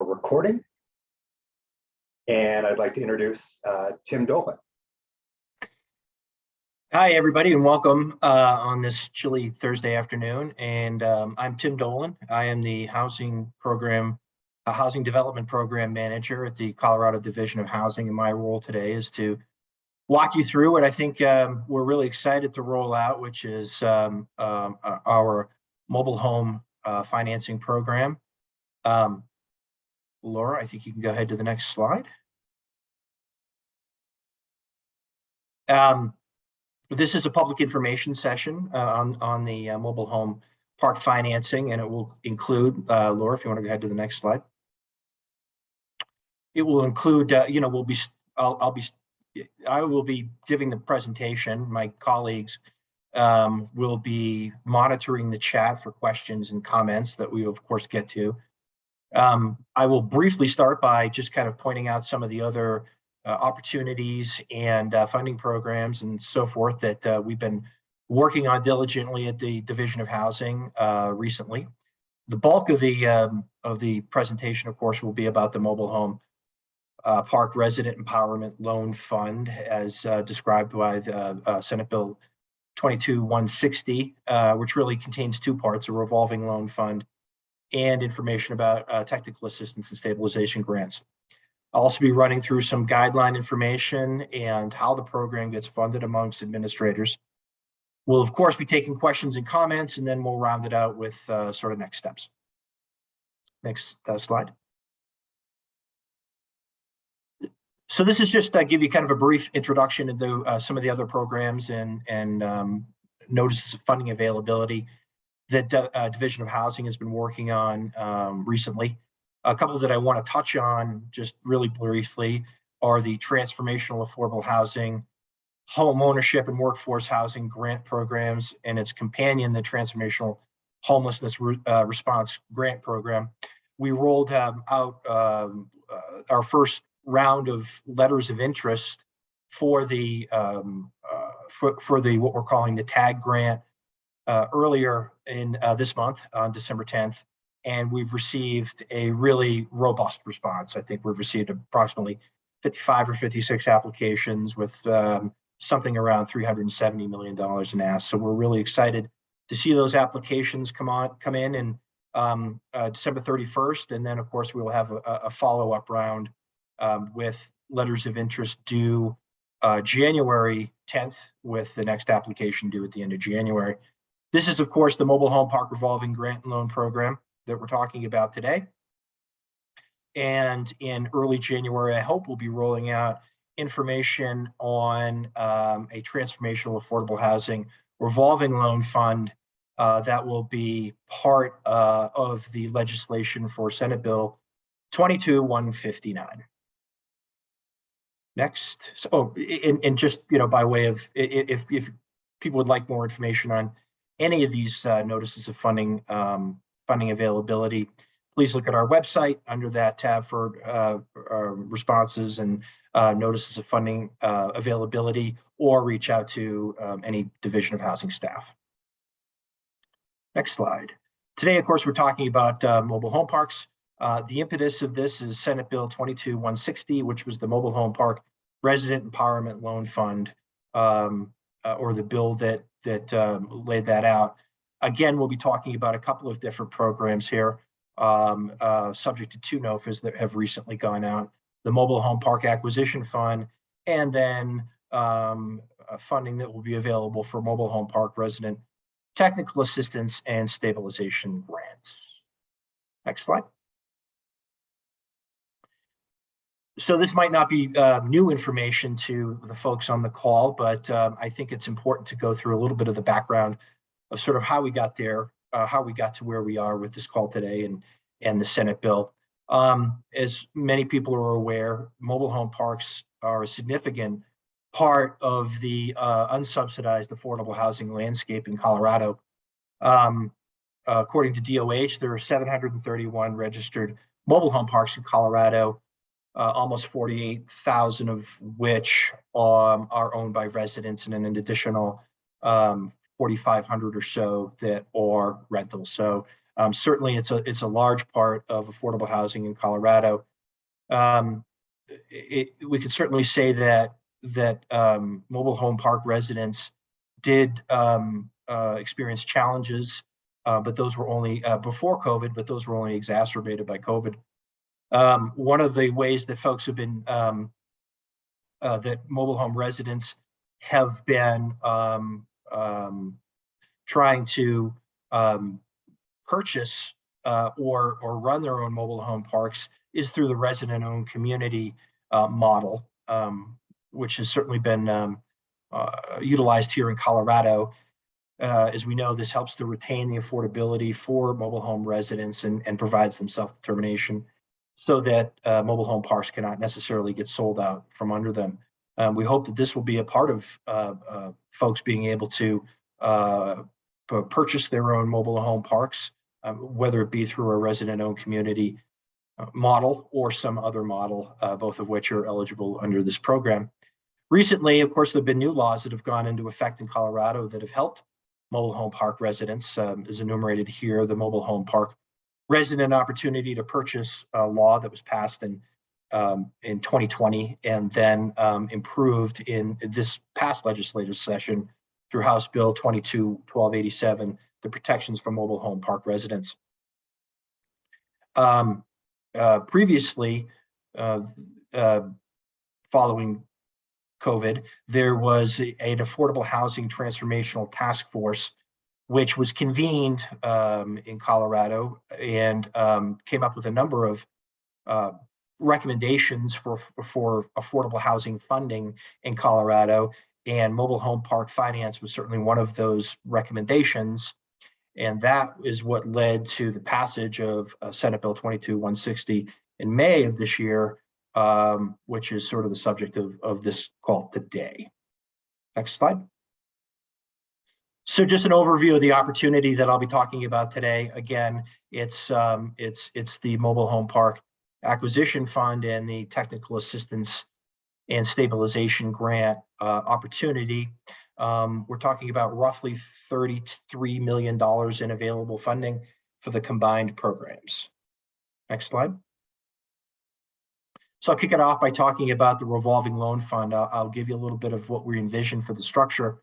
Recording, and I'd like to introduce Tim Dolan. Hi, everybody, and welcome on this chilly Thursday afternoon. And I'm Tim Dolan. I am the housing development program manager at the Colorado Division of Housing. And my role today is to walk you through what I think we're really excited to roll out, which is our mobile home financing program. Laura, I think you can go ahead to the next slide. This is a public information session on the mobile home park financing, and it will include, Laura, if you want to go ahead to the next slide. It will include, I will be giving the presentation. My colleagues will be monitoring the chat for questions and comments that we will, of course, get to. I will briefly start by just kind of pointing out some of the other opportunities and funding programs and so forth that we've been working on diligently at the Division of Housing recently. The bulk of the presentation, of course, will be about the Mobile Home Park Resident Empowerment Loan Fund, as described by the Senate Bill 22-160, which really contains two parts: a revolving loan fund and information about technical assistance and stabilization grants. I'll also be running through some guideline information and how the program gets funded amongst administrators. We'll, of course, be taking questions and comments, and then we'll round it out with sort of next steps. Next slide. So this is just give you kind of a brief introduction into some of the other programs and notices of funding availability that Division of Housing has been working on recently. A couple that I want to touch on just really briefly are the Transformational Affordable Housing, Home Ownership and Workforce Housing Grant Programs, and its companion, the Transformational Homelessness Response Grant Program. We rolled out our first round of letters of interest for the what we're calling the TAG grant earlier in this month on December 10th, and we've received a really robust response. I think we've received approximately 55 or 56 applications with something around $370 million in asks. So we're really excited to see those applications come in December 31st, and then of course we will have a follow-up round with letters of interest due January 10th, with the next application due at the end of January. This is, of course, the Mobile Home Park Revolving Grant and Loan Program that we're talking about today. And in early January, I hope we'll be rolling out information on a Transformational Affordable Housing Revolving Loan Fund that will be part of the legislation for Senate Bill 22-159. Next. So, and just, by way of, if people would like more information on any of these notices of funding availability, please look at our website under that tab for responses and notices of funding availability, or reach out to any Division of Housing staff. Next slide. Today, of course, we're talking about mobile home parks. The impetus of this is Senate Bill 22-160, which was the Mobile Home Park Resident Empowerment Loan Fund, or the bill that laid that out. Again, we'll be talking about a couple of different programs here, subject to two NOFAs that have recently gone out: the Mobile Home Park Acquisition Fund, and then funding that will be available for mobile home park resident technical assistance and stabilization grants. Next slide. So this might not be new information to the folks on the call, but I think it's important to go through a little bit of the background of sort of how we got there, how we got to where we are with this call today and the Senate bill. As many people are aware, mobile home parks are a significant part of the unsubsidized affordable housing landscape in Colorado. According to DOH, there are 731 registered mobile home parks in Colorado, almost 48,000 of which are owned by residents, and an additional 4,500 or so that are rentals. So Certainly, it's a large part of affordable housing in Colorado. We could certainly say that mobile home park residents did experience challenges, but those were only before COVID, but those were only exacerbated by COVID. One of the ways that folks have been, that mobile home residents have been trying to purchase or run their own mobile home parks is through the resident-owned community model, which has certainly been utilized here in Colorado. As we know, this helps to retain the affordability for mobile home residents and provides them self-determination so that mobile home parks cannot necessarily get sold out from under them. We hope that this will be a part of folks being able to purchase their own mobile home parks, whether it be through a resident-owned community model or some other model, both of which are eligible under this program. Recently, of course, there have been new laws that have gone into effect in Colorado that have helped mobile home park residents, as enumerated here. The mobile home park resident opportunity to purchase law that was passed in 2020 and then improved in this past legislative session through House Bill 22-1287, the protections for mobile home park residents. Previously, following COVID, there was an affordable housing transformational task force, which was convened in Colorado and came up with a number of recommendations for affordable housing funding in Colorado. And mobile home park finance was certainly one of those recommendations. And that is what led to the passage of Senate Bill 22-160 in May of this year, which is sort of the subject of this call today. Next slide. So just an overview of the opportunity that I'll be talking about today. Again, it's the Mobile Home Park Acquisition Fund and the Technical Assistance and Stabilization Grant opportunity. We're talking about roughly $33 million in available funding for the combined programs. Next slide. So I'll kick it off by talking about the revolving loan fund. I'll give you a little bit of what we envision for the structure,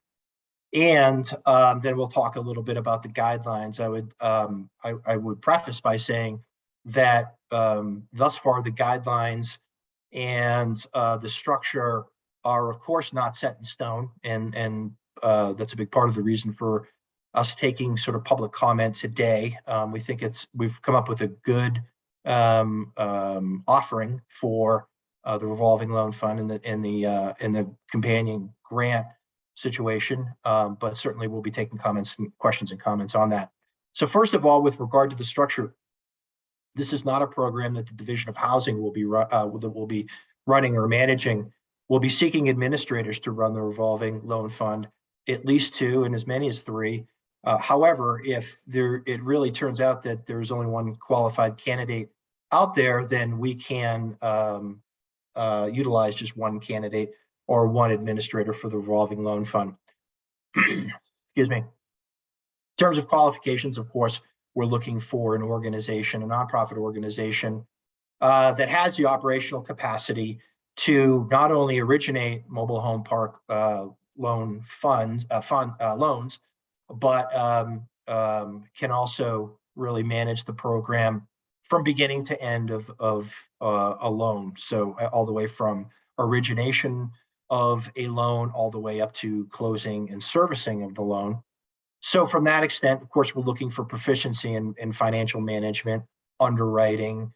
and then we'll talk a little bit about the guidelines. I would preface by saying that thus far the guidelines and the structure are of course not set in stone, and that's a big part of the reason for us taking sort of public comment today. We think we've come up with a good offering for the revolving loan fund and the companion grant situation, but certainly we'll be taking questions and comments on that. So first of all, with regard to the structure, this is not a program that the Division of Housing will be running or managing. We'll be seeking administrators to run the revolving loan fund, at least 2 and as many as 3. However, if it really turns out that there's only one qualified candidate out there, then we can utilize just one candidate or one administrator for the revolving loan fund. Excuse me. In terms of qualifications, of course, we're looking for an organization, a nonprofit organization that has the operational capacity to not only originate mobile home park loan loans, but can also really manage the program from beginning to end of a loan. So all the way from origination of a loan all the way up to closing and servicing of the loan. So from that extent, of course, we're looking for proficiency in financial management, underwriting,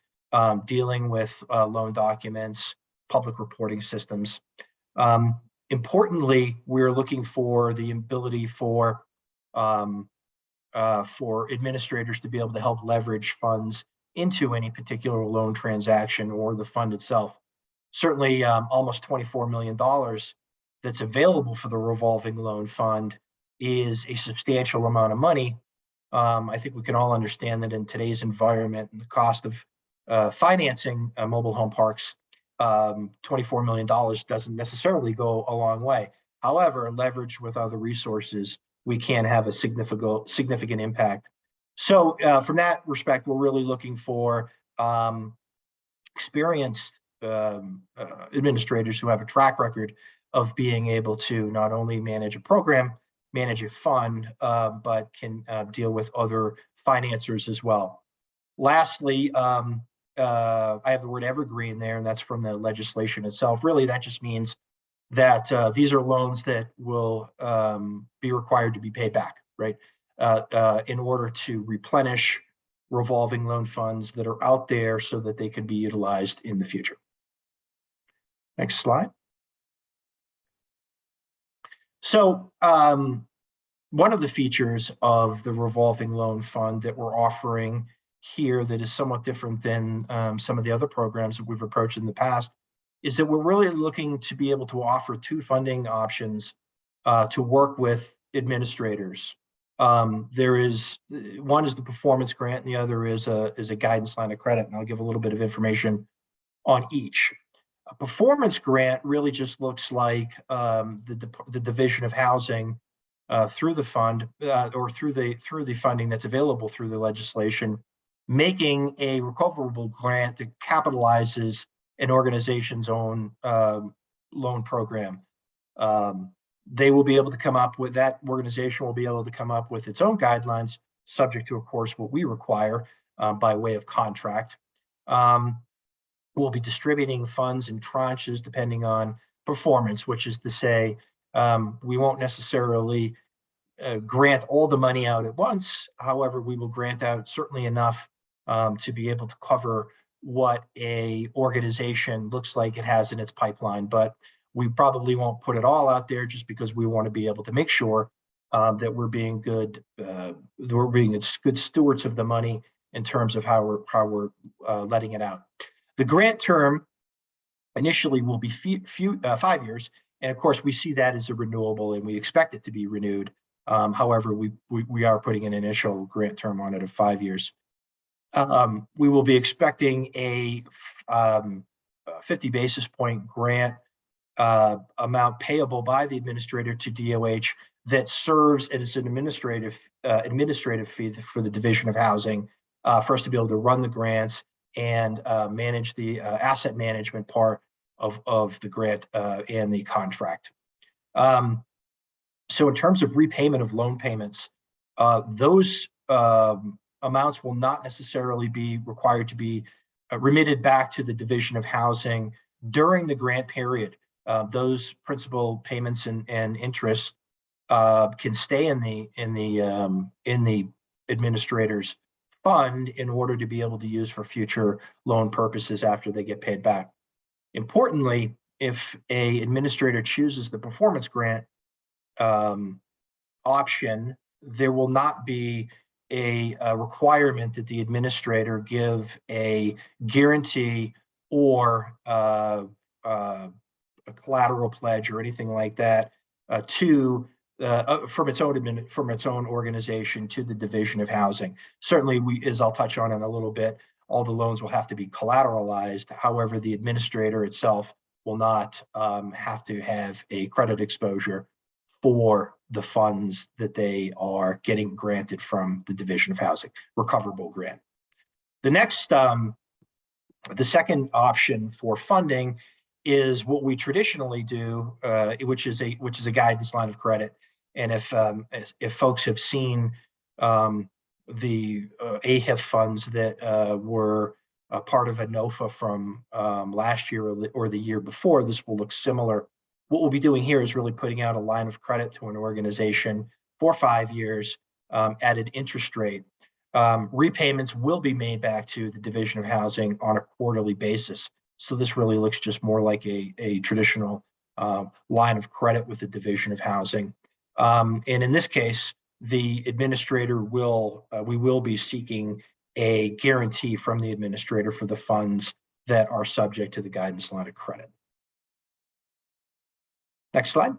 dealing with loan documents, public reporting systems. Importantly, we're looking for the ability for administrators to be able to help leverage funds into any particular loan transaction or the fund itself. Certainly almost $24 million that's available for the revolving loan fund is a substantial amount of money. I think we can all understand that in today's environment, the cost of financing mobile home parks, $24 million doesn't necessarily go a long way. However, leveraged with other resources, we can have a significant impact So from that respect, we're really looking for experienced administrators who have a track record of being able to not only manage a program, manage a fund, but can deal with other financiers as well. Lastly, I have the word evergreen there, and that's from the legislation itself. Really, that just means that these are loans that will be required to be paid back, right? In order to replenish revolving loan funds that are out there so that they can be utilized in the future. Next slide. So one of the features of the revolving loan fund that we're offering here that is somewhat different than some of the other programs that we've approached in the past is that we're really looking to be able to offer two funding options to work with administrators. There is one is the performance grant, and the other is a guidance line of credit, and I'll give a little bit of information on each. A performance grant really just looks like the Division of Housing through the fund or through the funding that's available through the legislation, making a recoverable grant that capitalizes an organization's own loan program. They will be able to come up with, that organization will be able to come up with its own guidelines, subject to, of course, what we require by way of contract. We'll be distributing funds in tranches depending on performance, which is to say, we won't necessarily grant all the money out at once. However, we will grant out certainly enough to be able to cover what a organization looks like it has in its pipeline, but we probably won't put it all out there just because we want to be able to make sure that we're being good stewards of the money in terms of how we're letting it out. The grant term initially will be 5 years, and of course we see that as a renewable, and we expect it to be renewed. However, we are putting an initial grant term on it of 5 years. We will be expecting a 50 basis point grant amount payable by the administrator to DOH that serves as an administrative fee for the Division of Housing for us to be able to run the grants and manage the asset management part of the grant and the contract. So in terms of repayment of loan payments, those amounts will not necessarily be required to be remitted back to the Division of Housing during the grant period. Those principal payments and interest can stay in the administrator's fund in order to be able to use for future loan purposes after they get paid back. Importantly, if an administrator chooses the performance grant option, there will not be a requirement that the administrator give a guarantee or a collateral pledge or anything like that from its own organization to the Division of Housing. Certainly, as I'll touch on in a little bit, all the loans will have to be collateralized. However, the administrator itself will not have to have a credit exposure for the funds that they are getting granted from the Division of Housing, recoverable grant. The next, the second option for funding is what we traditionally do, which is a guidance line of credit. And if folks have seen the AHIF funds that were a part of ANOFA from last year or the year before, this will look similar. What we'll be doing here is really putting out a line of credit to an organization for 5 years at an interest rate. Repayments will be made back to the Division of Housing on a quarterly basis. So this really looks just more like a traditional line of credit with the Division of Housing. And in this case, the administrator we will be seeking a guarantee from the administrator for the funds that are subject to the guidance line of credit. Next slide.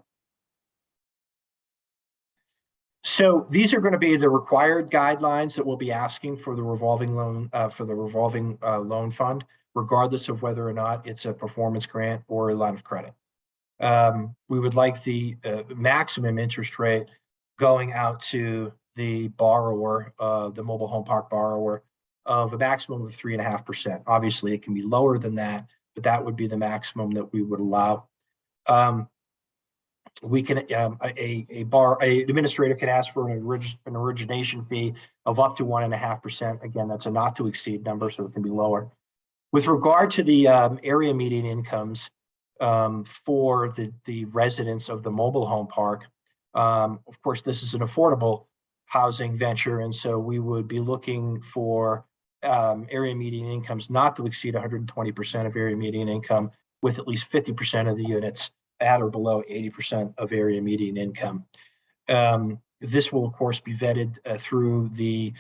So these are going to be the required guidelines that we'll be asking for the revolving loan fund, regardless of whether or not it's a performance grant or a line of credit. We would like the maximum interest rate going out to the borrower, the mobile home park borrower, of a maximum of 3.5%. Obviously, it can be lower than that, but that would be the maximum that we would allow. We can an administrator can ask for an origination fee of up to 1.5%. Again, that's a not to exceed number, so it can be lower. With regard to the area median incomes for the residents of the mobile home park, of course, this is an affordable housing venture, and so we would be looking for area median incomes not to exceed 120% of area median income, with at least 50% of the units at or below 80% of area median income. This will, of course, be vetted through the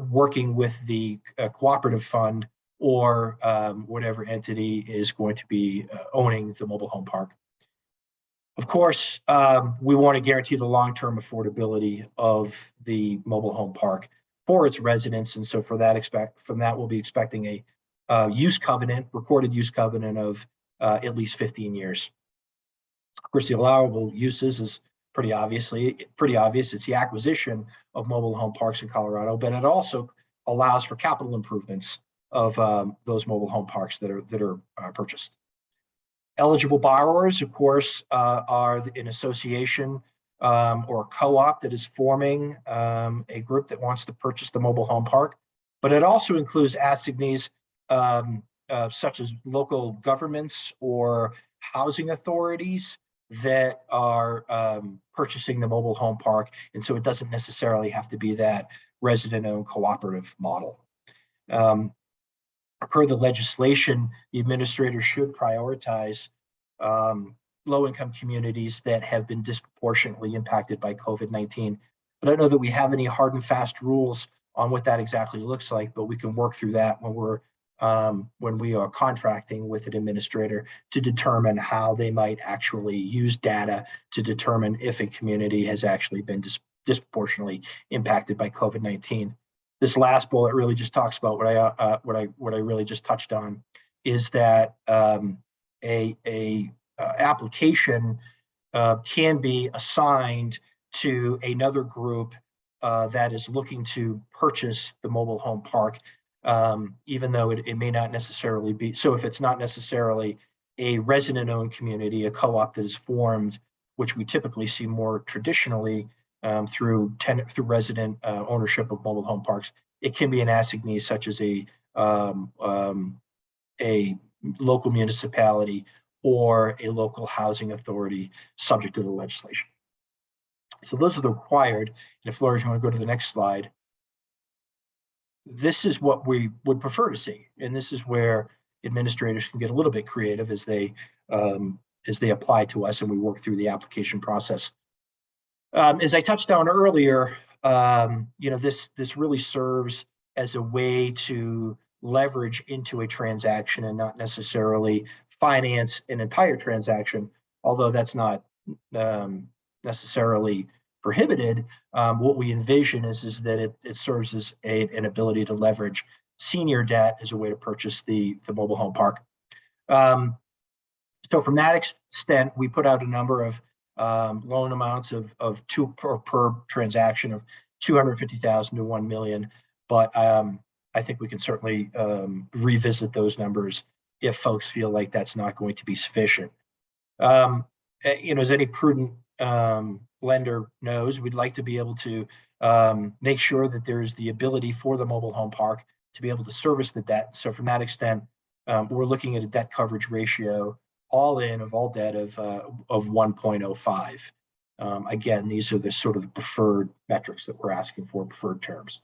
working with the cooperative fund or whatever entity is going to be owning the mobile home park. Of course, we want to guarantee the long-term affordability of the mobile home park for its residents, and so for that, we'll be expecting a use covenant, recorded use covenant of at least 15 years. Of course, the allowable uses is pretty obvious. It's the acquisition of mobile home parks in Colorado, but it also allows for capital improvements of those mobile home parks that are purchased. Eligible borrowers, of course, are an association or a co-op that is forming a group that wants to purchase the mobile home park, but it also includes assignees such as local governments or housing authorities that are purchasing the mobile home park, and so it doesn't necessarily have to be that resident-owned cooperative model. Per the legislation, the administrator should prioritize low-income communities that have been disproportionately impacted by COVID-19. But I don't know that we have any hard and fast rules on what that exactly looks like, but we can work through that when we are contracting with an administrator to determine how they might actually use data to determine if a community has actually been disproportionately impacted by COVID-19. This last bullet really just talks about what I really just touched on, is that a application can be assigned to another group that is looking to purchase the mobile home park, even though it may not necessarily be. So if it's not necessarily a resident-owned community, a co-op that is formed, which we typically see more traditionally through resident ownership of mobile home parks, it can be an assignee such as a local municipality or a local housing authority subject to the legislation. So those are the required. And if Laura, you want to go to the next slide, this is what we would prefer to see, and this is where administrators can get a little bit creative as they apply to us and we work through the application process. As I touched on earlier, this really serves as a way to leverage into a transaction and not necessarily finance an entire transaction, although that's not necessarily prohibited. What we envision is that it serves as an ability to leverage senior debt as a way to purchase the mobile home park. So from that extent, we put out a number of loan amounts of two per transaction of $250,000 to $1 million, but I think we can certainly revisit those numbers if folks feel like that's not going to be sufficient. As any prudent lender knows, we'd like to be able to make sure that there's the ability for the mobile home park to be able to service the debt. So from that extent, we're looking at a debt coverage ratio all in of all debt of 1.05. Again, these are the sort of the preferred metrics that we're asking for, preferred terms.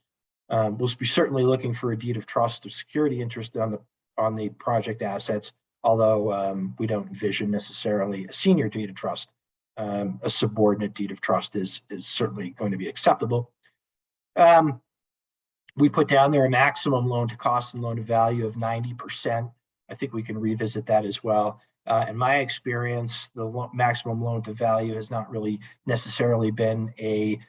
We'll be certainly looking for a deed of trust or security interest on the project assets, although we don't envision necessarily a senior deed of trust. A subordinate deed of trust is certainly going to be acceptable. We put down there a maximum loan to cost and loan to value of 90%. I think we can revisit that as well. In my experience, the maximum loan to value has not really necessarily been a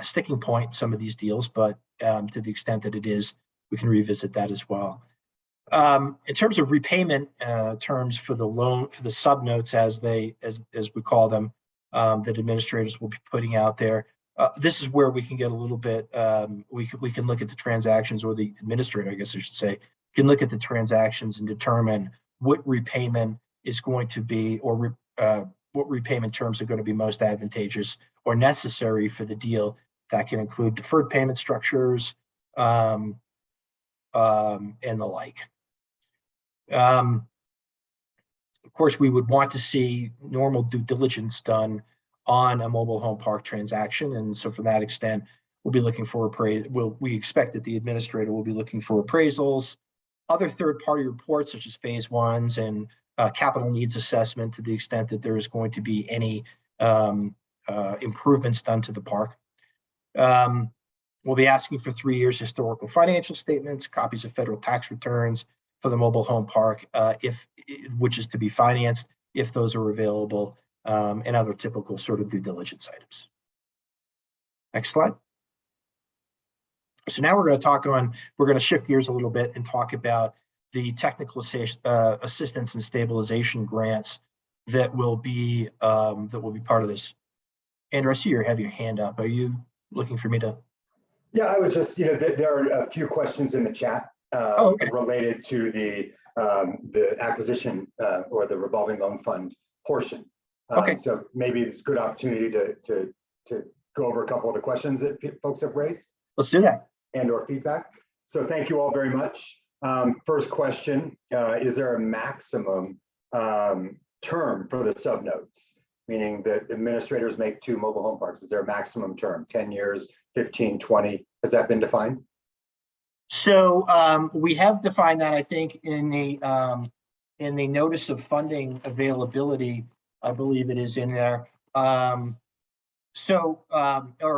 sticking point in some of these deals, but to the extent that it is, we can revisit that as well. In terms of repayment terms for the loan, for the sub notes as we call them, that administrators will be putting out there. This is where we can get a little bit, we can look at the transactions, or the administrator, I guess I should say, can look at the transactions and determine what repayment is going to be, or what repayment terms are going to be most advantageous or necessary for the deal. That can include deferred payment structures and the like. Of course, we would want to see normal due diligence done on a mobile home park transaction, and so for that extent, we'll be looking for we expect that the administrator will be looking for appraisals, other third-party reports such as phase ones, and capital needs assessment to the extent that there is going to be any improvements done to the park. We'll be asking for 3 years historical financial statements, copies of federal tax returns for the mobile home park, which is to be financed if those are available, and other typical sort of due diligence items. Next slide. So now we're going to shift gears a little bit and talk about the technical assistance and stabilization grants that will be part of this. Andrew, I see you have your hand up. Are you looking for me to? Yeah, I was just, there are a few questions in the chat related to the acquisition or the revolving loan fund portion. So maybe it's a good opportunity to go over a couple of the questions that folks have raised. Let's do that. And or feedback. So thank you all very much. First question, is there a maximum term for the subnotes? Meaning that administrators make 2 mobile home parks. Is there a maximum term, 10 years, 15, 20? Has that been defined? So we have defined that, I think, in the notice of funding availability. I believe it is in there. Or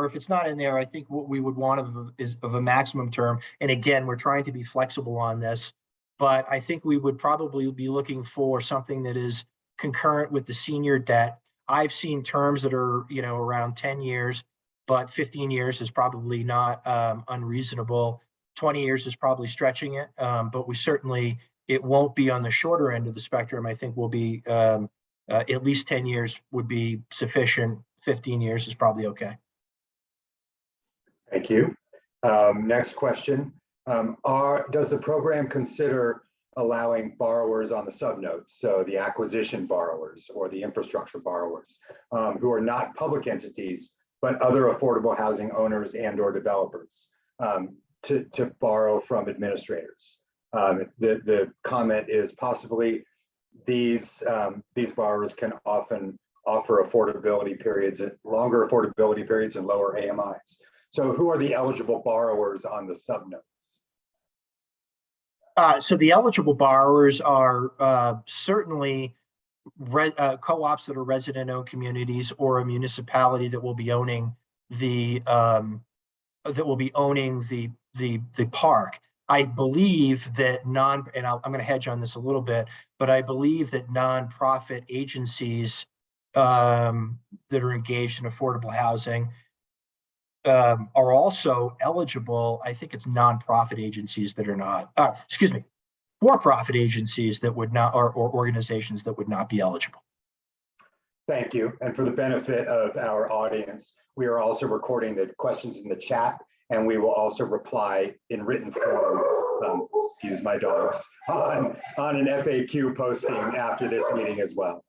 if it's not in there, I think what we would want is a maximum term. And again, we're trying to be flexible on this, but I think we would probably be looking for something that is concurrent with the senior debt. I've seen terms that are, around 10 years, but 15 years is probably not unreasonable. 20 years is probably stretching it, but it won't be on the shorter end of the spectrum. I think we'll be at least 10 years would be sufficient. 15 years is probably okay. Thank you. Next question. Does the program consider allowing borrowers on the subnotes, so the acquisition borrowers or the infrastructure borrowers, who are not public entities, but other affordable housing owners and or developers, to borrow from administrators? The comment is possibly these borrowers can often offer affordability periods, longer affordability periods, and lower AMIs. So who are the eligible borrowers on the subnotes? So the eligible borrowers are certainly co-ops that are resident-owned communities, or a municipality that will be owning the park. I believe that I'm going to hedge on this a little bit, but I believe that nonprofit agencies that are engaged in affordable housing are also eligible. I think it's nonprofit agencies that are not, for-profit agencies that would not, or organizations that would not be eligible. Thank you. And for the benefit of our audience, we are also recording the questions in the chat, and we will also reply in written form, excuse my dogs, on an FAQ posting after this meeting as well.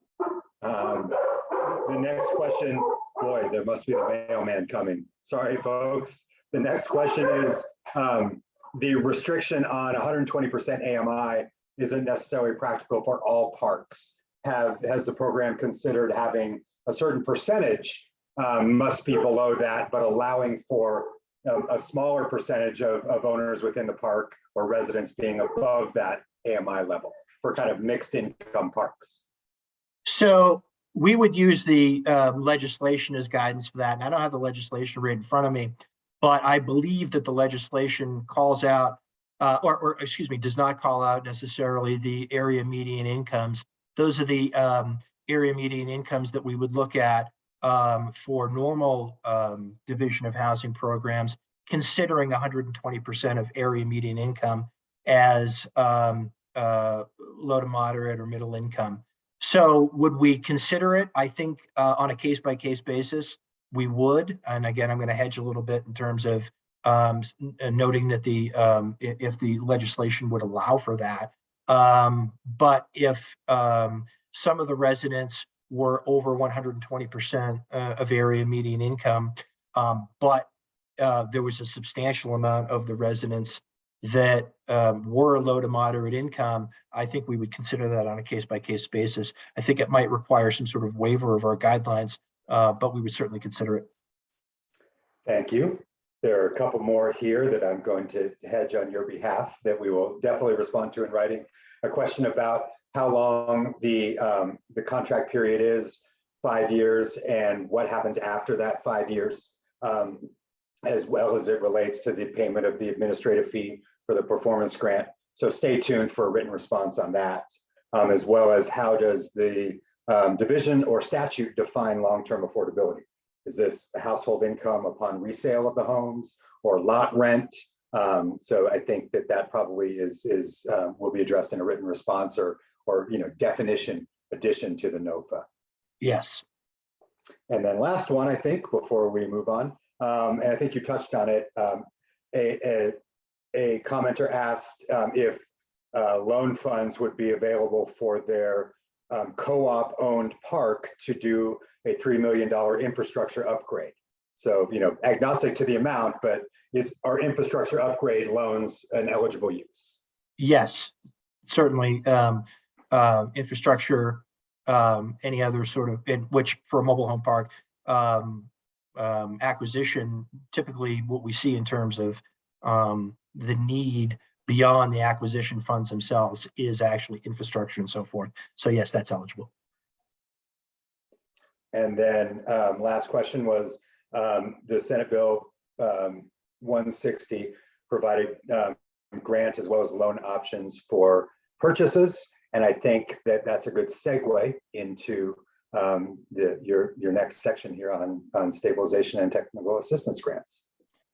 The next question, boy, there must be the mailman coming. Sorry, folks. The next question is, the restriction on 120% AMI isn't necessarily practical for all parks. Has the program considered having a certain percentage must be below that, but allowing for a smaller percentage of owners within the park or residents being above that AMI level for kind of mixed income parks? So we would use the legislation as guidance for that. And I don't have the legislation right in front of me, but I believe that the legislation calls out, does not call out necessarily the area median incomes. Those are the area median incomes that we would look at for normal division of housing programs, considering 120% of area median income as low to moderate or middle income. So would we consider it? I think on a case-by-case basis, we would. And again, I'm going to hedge a little bit in terms of noting that if the legislation would allow for that. But if some of the residents were over 120% of area median income, but there was a substantial amount of the residents that were low to moderate income, I think we would consider that on a case-by-case basis. I think it might require some sort of waiver of our guidelines, but we would certainly consider it. Thank you. There are a couple more here that I'm going to hedge on your behalf that we will definitely respond to in writing. A question about how long the contract period is, 5 years, and what happens after that 5 years, as well as it relates to the payment of the administrative fee for the performance grant. So stay tuned for a written response on that, as well as how does the division or statute define long-term affordability? Is this household income upon resale of the homes or lot rent? So I think that probably will be addressed in a written response or definition addition to the NOFA. Yes. And then last one, I think, before we move on, and I think you touched on it. A commenter asked if loan funds would be available for their co-op owned park to do a $3 million infrastructure upgrade. So, agnostic to the amount, but are infrastructure upgrade loans an eligible use? Yes, certainly. Infrastructure, any other sort of, which for a mobile home park acquisition, typically what we see in terms of the need beyond the acquisition funds themselves is actually infrastructure and so forth. So yes, that's eligible. And then last question was the Senate Bill 160 provided grant as well as loan options for purchases. And I think that's a good segue into your next section here on stabilization and technical assistance grants.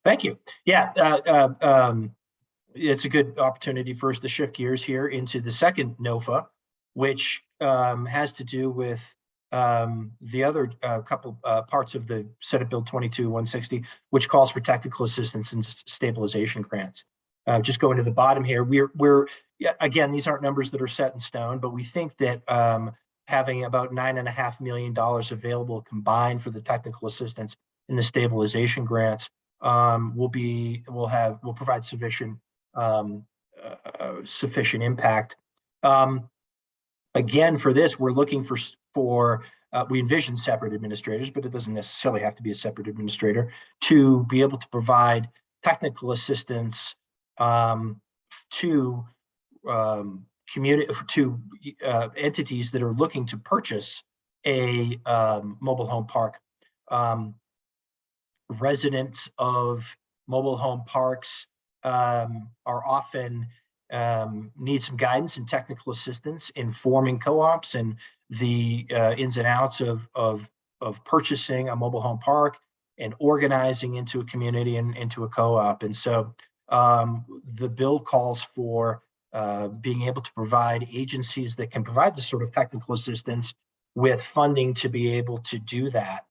Thank you. Yeah, it's a good opportunity for us to shift gears here into the second NOFA, which has to do with the other couple parts of the Senate Bill 22-160, which calls for technical assistance and stabilization grants. Just going to the bottom here, again, these aren't numbers that are set in stone, but we think that having about $9.5 million available combined for the technical assistance and the stabilization grants will provide sufficient impact. Again, for this, we're looking for we envision separate administrators, but it doesn't necessarily have to be a separate administrator to be able to provide technical assistance to entities that are looking to purchase a mobile home park. Residents of mobile home parks are often need some guidance and technical assistance in forming co-ops and the ins and outs of purchasing a mobile home park and organizing into a community and into a co-op. And so the bill calls for being able to provide agencies that can provide this sort of technical assistance with funding to be able to do that.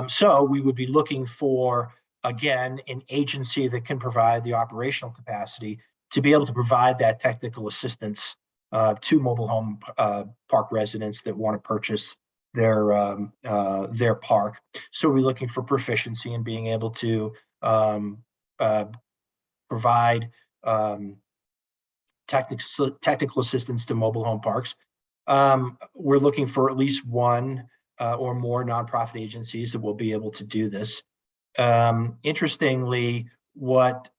So we would be looking for, again, an agency that can provide the operational capacity to be able to provide that technical assistance to mobile home park residents that want to purchase their park. So we're looking for proficiency in being able to provide technical assistance to mobile home parks. We're looking for at least one or more nonprofit agencies that will be able to do this. Interestingly, what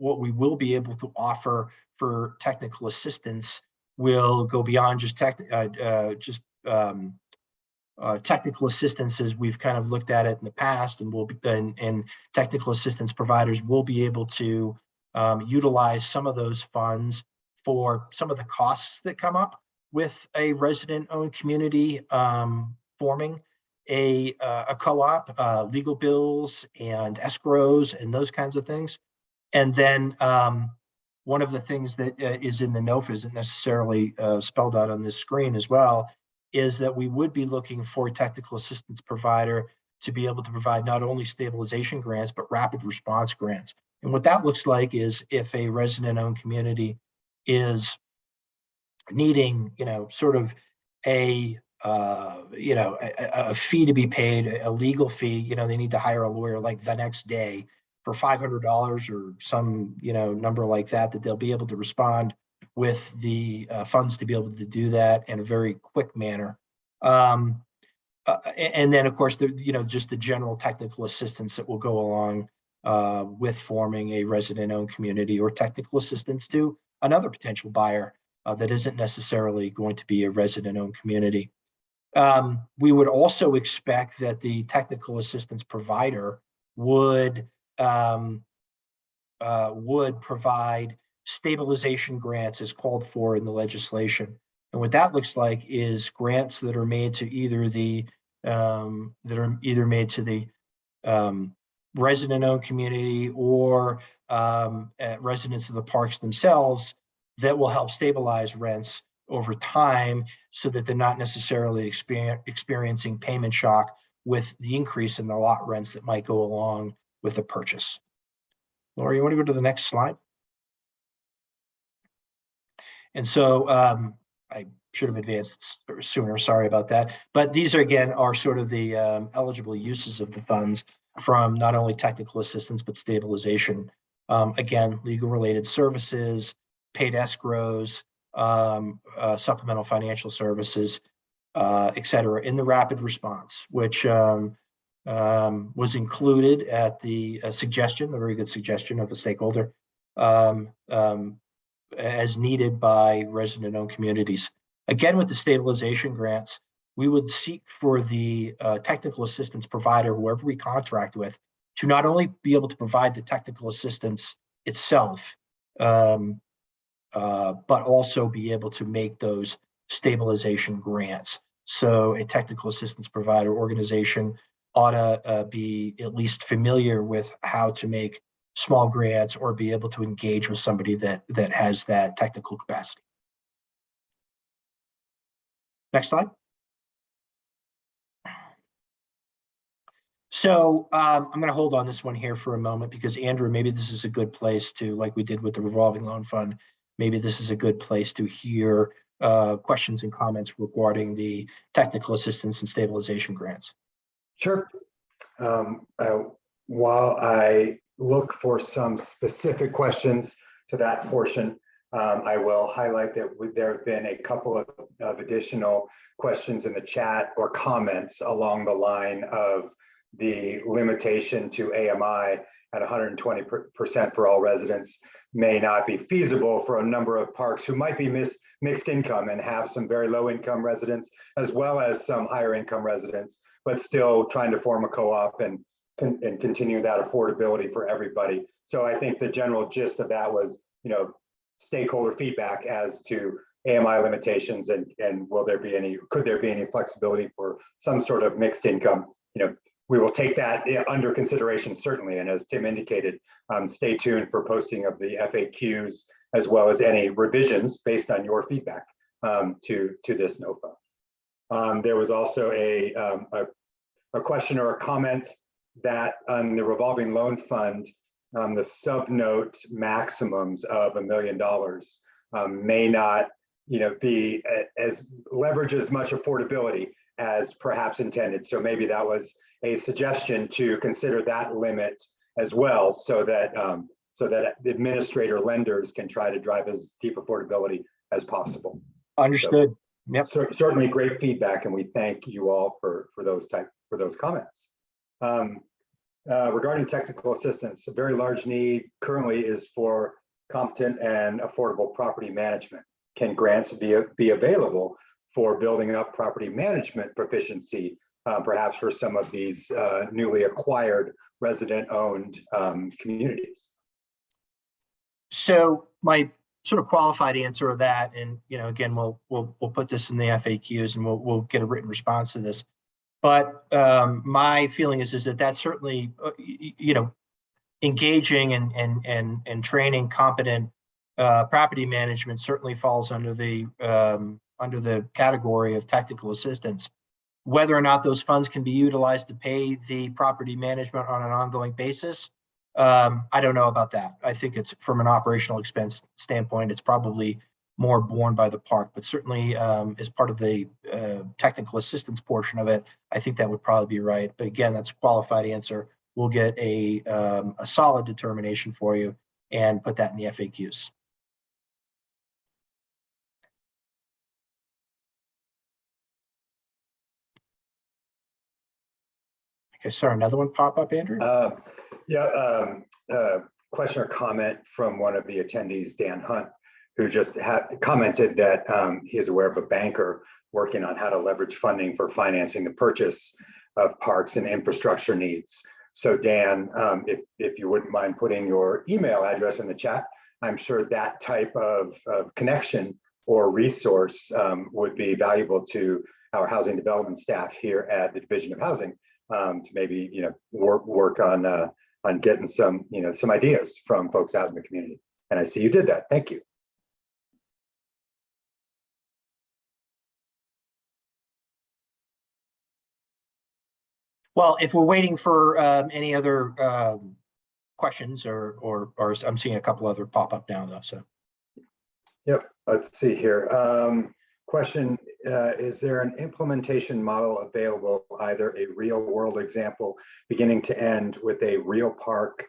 we will be able to offer for technical assistance will go beyond just technical assistance as we've kind of looked at it in the past, and technical assistance providers will be able to utilize some of those funds for some of the costs that come up with a resident-owned community forming a co-op, legal bills and escrows and those kinds of things. And then one of the things that is in the NOFA isn't necessarily spelled out on this screen as well, is that we would be looking for a technical assistance provider to be able to provide not only stabilization grants, but rapid response grants. And what that looks like is if a resident-owned community is needing, sort of a fee to be paid, a legal fee, they need to hire a lawyer like the next day for $500 or some, number like that, that they'll be able to respond with the funds to be able to do that in a very quick manner. And then, of course, just the general technical assistance that will go along with forming a resident-owned community, or technical assistance to another potential buyer that isn't necessarily going to be a resident-owned community. We would also expect that the technical assistance provider would provide stabilization grants as called for in the legislation. And what that looks like is grants that are made to either the resident-owned community or residents of the parks themselves, that will help stabilize rents over time so that they're not necessarily experiencing payment shock with the increase in the lot rents that might go along with the purchase. Laura, you want to go to the next slide? And so I should have advanced sooner, sorry about that. But these are sort of the eligible uses of the funds from not only technical assistance, but stabilization. Again, legal related services, paid escrows, supplemental financial services, et cetera, in the rapid response, which was included at the suggestion, a very good suggestion of the stakeholder, as needed by resident-owned communities. Again, with the stabilization grants, we would seek for the technical assistance provider, whoever we contract with, to not only be able to provide the technical assistance itself, but also be able to make those stabilization grants. So a technical assistance provider organization ought to be at least familiar with how to make small grants, or be able to engage with somebody that has that technical capacity. Next slide. So I'm going to hold on this one here for a moment, because Andrew, maybe this is a good place to, like we did with the revolving loan fund, maybe this is a good place to hear questions and comments regarding the technical assistance and stabilization grants. Sure. While I look for some specific questions to that portion, I will highlight that there have been a couple of additional questions in the chat or comments along the line of the limitation to AMI at 120% for all residents may not be feasible for a number of parks who might be mixed income and have some very low income residents as well as some higher income residents, but still trying to form a co-op and continue that affordability for everybody. So I think the general gist of that was, stakeholder feedback as to AMI limitations and could there be any flexibility for some sort of mixed income. We will take that under consideration, certainly. And as Tim indicated, stay tuned for posting of the FAQs as well as any revisions based on your feedback to this NOFA. There was also a question or a comment that on the revolving loan fund, the subnote maximums of $1 million may not, be leverage as much affordability as perhaps intended. So maybe that was a suggestion to consider that limit as well, so that the administrator lenders can try to drive as deep affordability as possible. Understood. Yep. So certainly great feedback, and we thank you all for those comments. Regarding technical assistance, a very large need currently is for competent and affordable property management. Can grants be available for building up property management proficiency, perhaps for some of these newly acquired resident-owned communities? So my sort of qualified answer of that, and again, we'll put this in the FAQs and we'll get a written response to this. But my feeling is that that's certainly engaging and training competent property management certainly falls under the category of technical assistance. Whether or not those funds can be utilized to pay the property management on an ongoing basis, I don't know about that. I think it's from an operational expense standpoint, it's probably more borne by the park, but certainly as part of the technical assistance portion of it, I think that would probably be right. But again, that's a qualified answer. We'll get a solid determination for you and put that in the FAQs. Okay, sorry, another one pop up, Andrew? Question or comment from one of the attendees, Dan Hunt, who just commented that he is aware of a banker working on how to leverage funding for financing the purchase of parks and infrastructure needs. So Dan, if you wouldn't mind putting your email address in the chat, I'm sure that type of connection or resource would be valuable to our housing development staff here at the Division of Housing to maybe work on getting some some ideas from folks out in the community. And I see you did that. Thank you. Well, if we're waiting for any other questions, or I'm seeing a couple other pop up now though. So. Yep. Let's see here. Question: is there an implementation model available, either a real world example beginning to end with a real park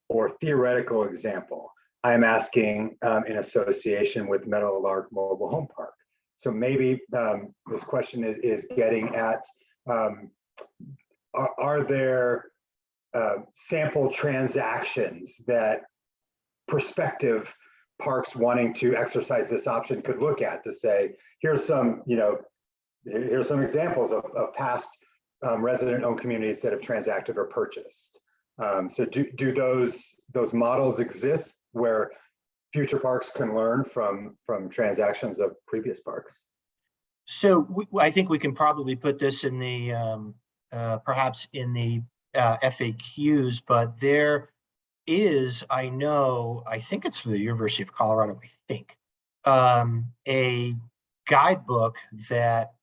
or theoretical example? I'm asking in association with Meadowlark Mobile Home Park. So maybe this question is getting at, are there sample transactions that prospective parks wanting to exercise this option could look at to say, here's some examples of past resident-owned communities that have transacted or purchased. So do those models exist where future parks can learn from transactions of previous parks? So I think we can probably put this in the perhaps in the FAQs, but there is, I think it's from the University of Colorado, I think, a guidebook that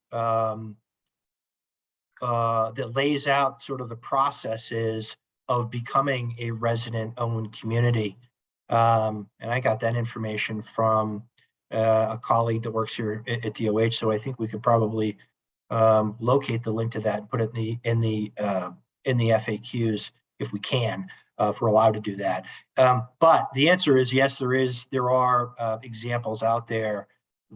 that lays out sort of the processes of becoming a resident-owned community. And I got that information from a colleague that works here at DOH, so I think we could probably locate the link to that and put it in the FAQs if we can, if we're allowed to do that. But the answer is yes, there are examples out there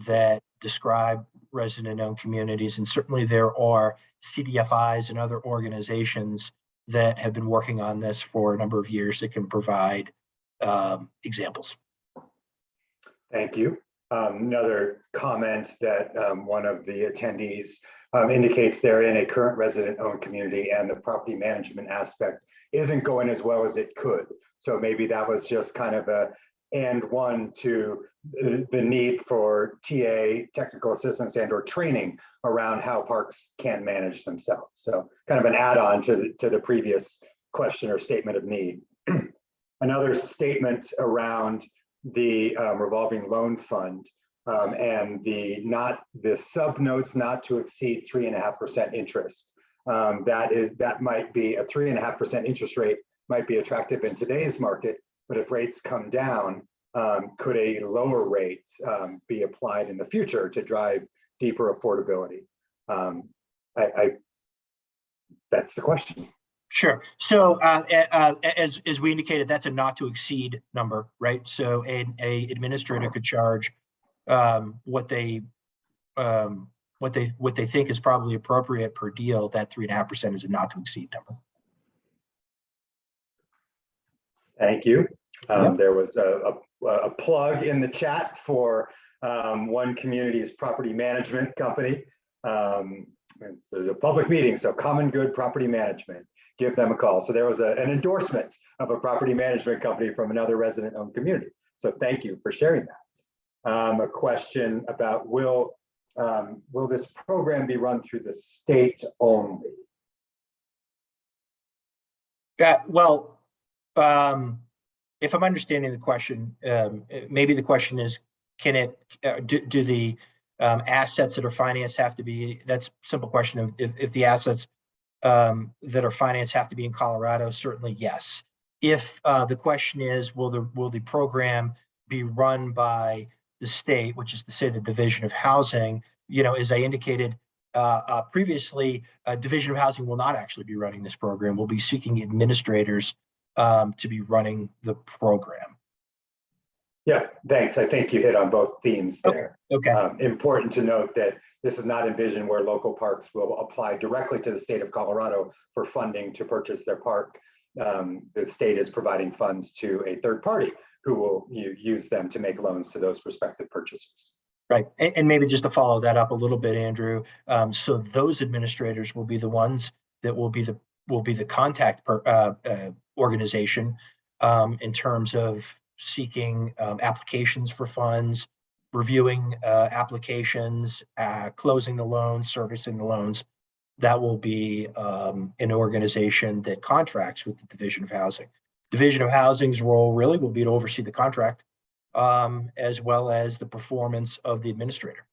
that describe resident-owned communities, and certainly there are CDFIs and other organizations that have been working on this for a number of years that can provide examples. Thank you. Another comment that one of the attendees indicates they're in a current resident-owned community and the property management aspect isn't going as well as it could. So maybe that was just kind of a and one to the need for TA, technical assistance, and or training around how parks can manage themselves. So kind of an add-on to the previous question or statement of need. Another statement around the revolving loan fund and the sub notes not to exceed 3.5% interest. That might be a 3.5% interest rate might be attractive in today's market, but if rates come down, could a lower rate be applied in the future to drive deeper affordability? That's the question. Sure. So as we indicated, that's a not to exceed number, right? So a administrator could charge what they think is probably appropriate per deal. That 3.5% is a not to exceed number. Thank you. Yep. There was a plug in the chat for one community's property management company. It's a public meeting, so Common Good Property Management. Give them a call. So there was an endorsement of a property management company from another resident-owned community. So thank you for sharing that. A question about will this program be run through the state only? Well, if I'm understanding the question, maybe the question is, can it, do the assets that are financed have to be, that's a simple question of if the assets that are financed have to be in Colorado, certainly yes. If the question is, will the program be run by the state, which is to say the Division of Housing, as I indicated previously, Division of Housing will not actually be running this program. We'll be seeking administrators to be running the program. Yeah, thanks. I think you hit on both themes there. Okay. Important to note that this is not envisioned where local parks will apply directly to the state of Colorado for funding to purchase their park. The state is providing funds to a third party who will use them to make loans to those prospective purchasers. Right, and maybe just to follow that up a little bit, Andrew. So those administrators will be the ones that will be the contact organization in terms of seeking applications for funds, reviewing applications, closing the loans, servicing the loans. That will be an organization that contracts with the Division of Housing. Division of Housing's role really will be to oversee the contract as well as the performance of the administrator.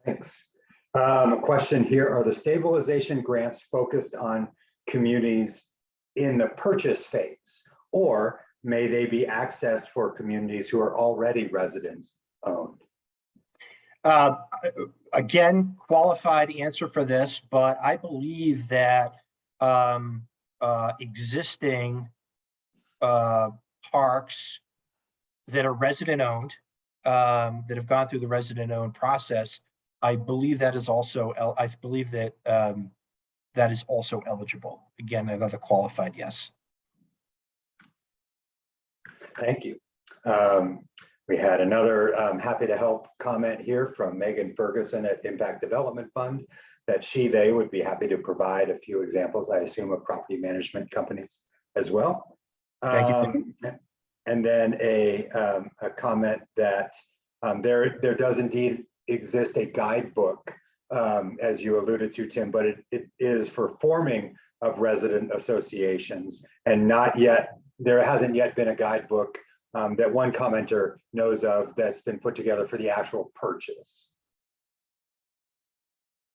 Thanks. A question here, are the stabilization grants focused on communities in the purchase phase, or may they be accessed for communities who are already residents owned? Again, qualified answer for this, but I believe that existing parks that are resident owned, that have gone through the resident owned process, I believe that is also, that is also eligible. Again, another qualified yes. Thank you. We had another happy to help comment here from Megan Ferguson at Impact Development Fund that they would be happy to provide a few examples, I assume, of property management companies as well. Thank you. And then a comment that there does indeed exist a guidebook, as you alluded to, Tim, but it is for forming of resident associations, and there hasn't yet been a guidebook that one commenter knows of that's been put together for the actual purchase.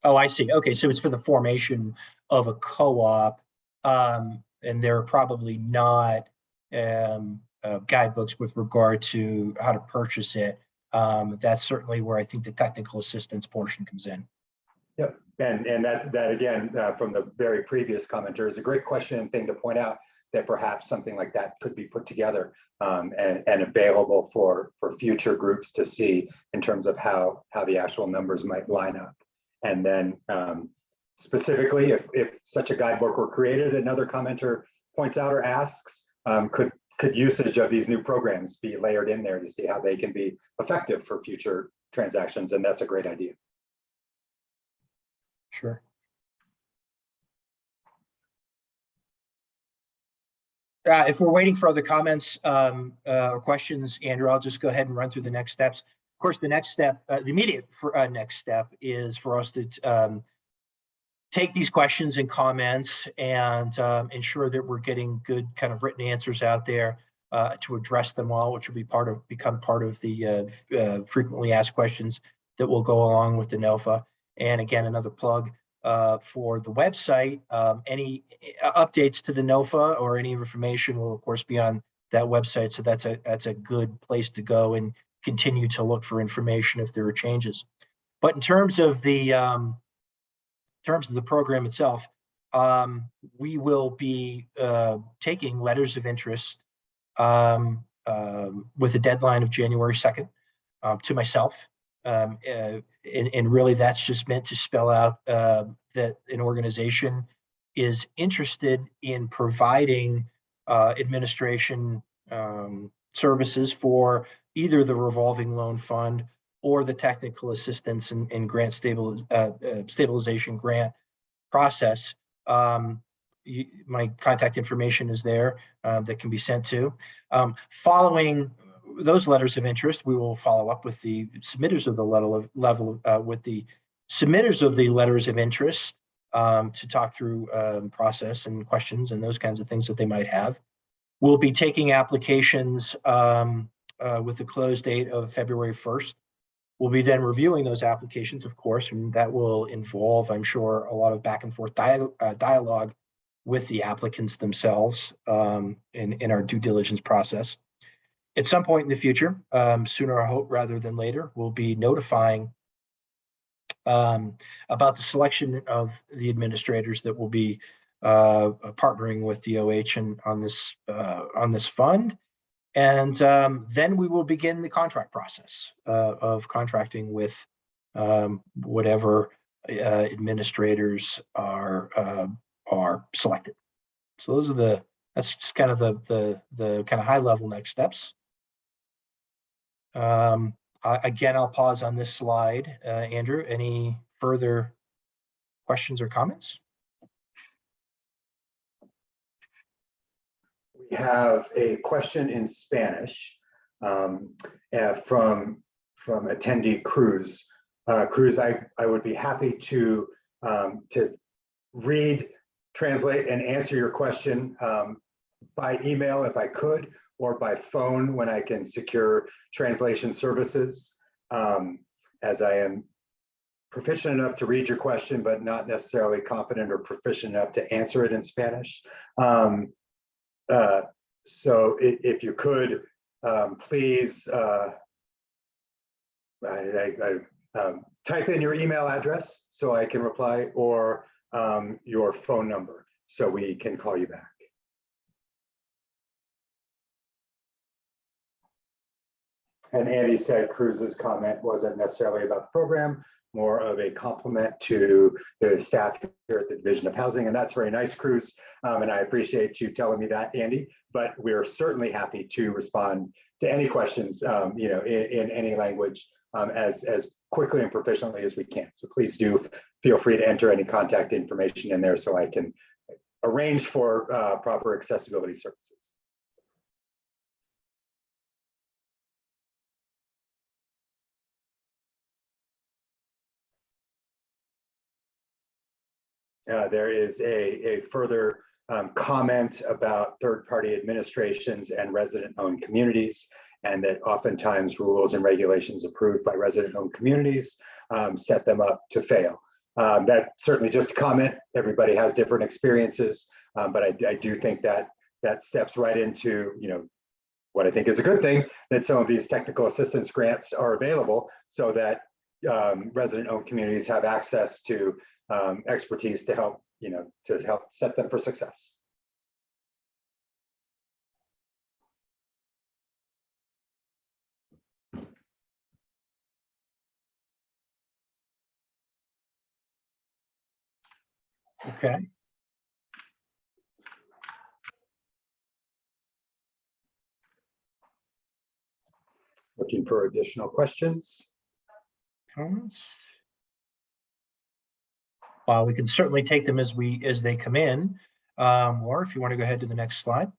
Oh, I see. Okay, so it's for the formation of a co-op, and there are probably not guidebooks with regard to how to purchase it. That's certainly where I think the technical assistance portion comes in. Yep, and that again, from the very previous commenter, is a great question and thing to point out, that perhaps something like that could be put together and available for future groups to see in terms of how the actual numbers might line up. And then specifically, if such a guidebook were created, another commenter points out or asks, could usage of these new programs be layered in there to see how they can be effective for future transactions? And that's a great idea. Sure. If we're waiting for other comments or questions, Andrew, I'll just go ahead and run through the next steps. Of course, the next step, the immediate next step is for us to take these questions and comments and ensure that we're getting good kind of written answers out there to address them all, which will become part of the frequently asked questions that will go along with the NOFA. And again, another plug for the website. Any updates to the NOFA or any information will of course be on that website. So that's a good place to go and continue to look for information if there are changes. But in terms of the program itself, we will be taking letters of interest with a deadline of January 2nd to myself. And really that's just meant to spell out that an organization is interested in providing administration services for either the revolving loan fund or the technical assistance and grant stabilization grant process. My contact information is there that can be sent to. Following those letters of interest, we will follow up with the submitters of the submitters of the letters of interest to talk through process and questions and those kinds of things that they might have. We'll be taking applications with the close date of February 1st. We'll be then reviewing those applications, of course, and that will involve, I'm sure, a lot of back and forth dialogue with the applicants themselves in our due diligence process. At some point in the future, sooner I hope rather than later, we'll be notifying about the selection of the administrators that will be partnering with DOH and on this fund. And then we will begin the contract process of contracting with whatever administrators are selected. So that's just kind of the kind of high level next steps. Again, I'll pause on this slide. Andrew, any further questions or comments? We have a question in Spanish from attendee Cruz. Cruz, I would be happy to read, translate, and answer your question by email if I could, or by phone when I can secure translation services, as I am proficient enough to read your question, but not necessarily confident or proficient enough to answer it in Spanish. So if you could, please type in your email address so I can reply, or your phone number so we can call you back. And Andy said Cruz's comment wasn't necessarily about the program, more of a compliment to the staff here at the Division of Housing. And that's very nice, Cruz. And I appreciate you telling me that, Andy, but we're certainly happy to respond to any questions, in any language as quickly and proficiently as we can. So please do feel free to enter any contact information in there so I can arrange for proper accessibility services. There is a further comment about third-party administrations and resident-owned communities, and that oftentimes rules and regulations approved by resident-owned communities set them up to fail. That's certainly just a comment. Everybody has different experiences, but I do think that steps right into what I think is a good thing, that some of these technical assistance grants are available so that resident-owned communities have access to expertise to help set them for success. Okay. Looking for additional questions. Comments? We can certainly take them as they come in, or if you want to go ahead to the next slide.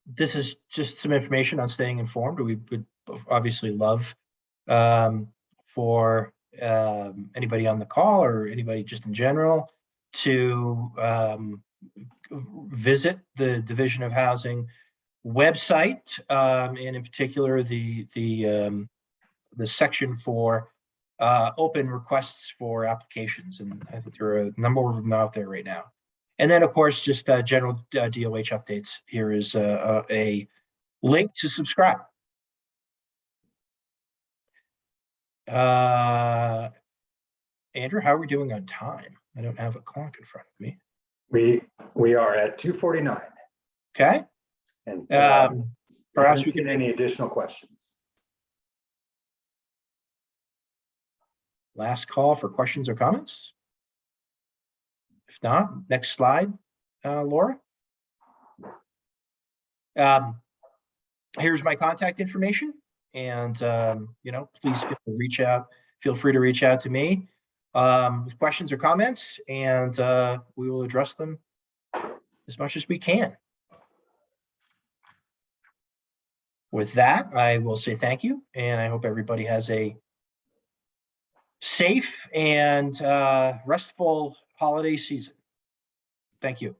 This is just some information on staying informed. We would obviously love for anybody on the call or anybody just in general to visit the Division of Housing website, and in particular the section for open requests for applications, and I think there are a number of them out there right now. And then, of course, just general DOH updates. Here is a link to subscribe. Andrew, how are we doing on time? I don't have a clock in front of me. We are at 2:49. Okay. And perhaps we can any additional questions. Last call for questions or comments. If not, next slide, Laura. Here's my contact information, and please feel free to reach out to me with questions or comments, and we will address them as much as we can. With that, I will say thank you, and I hope everybody has a safe and restful holiday season. Thank you.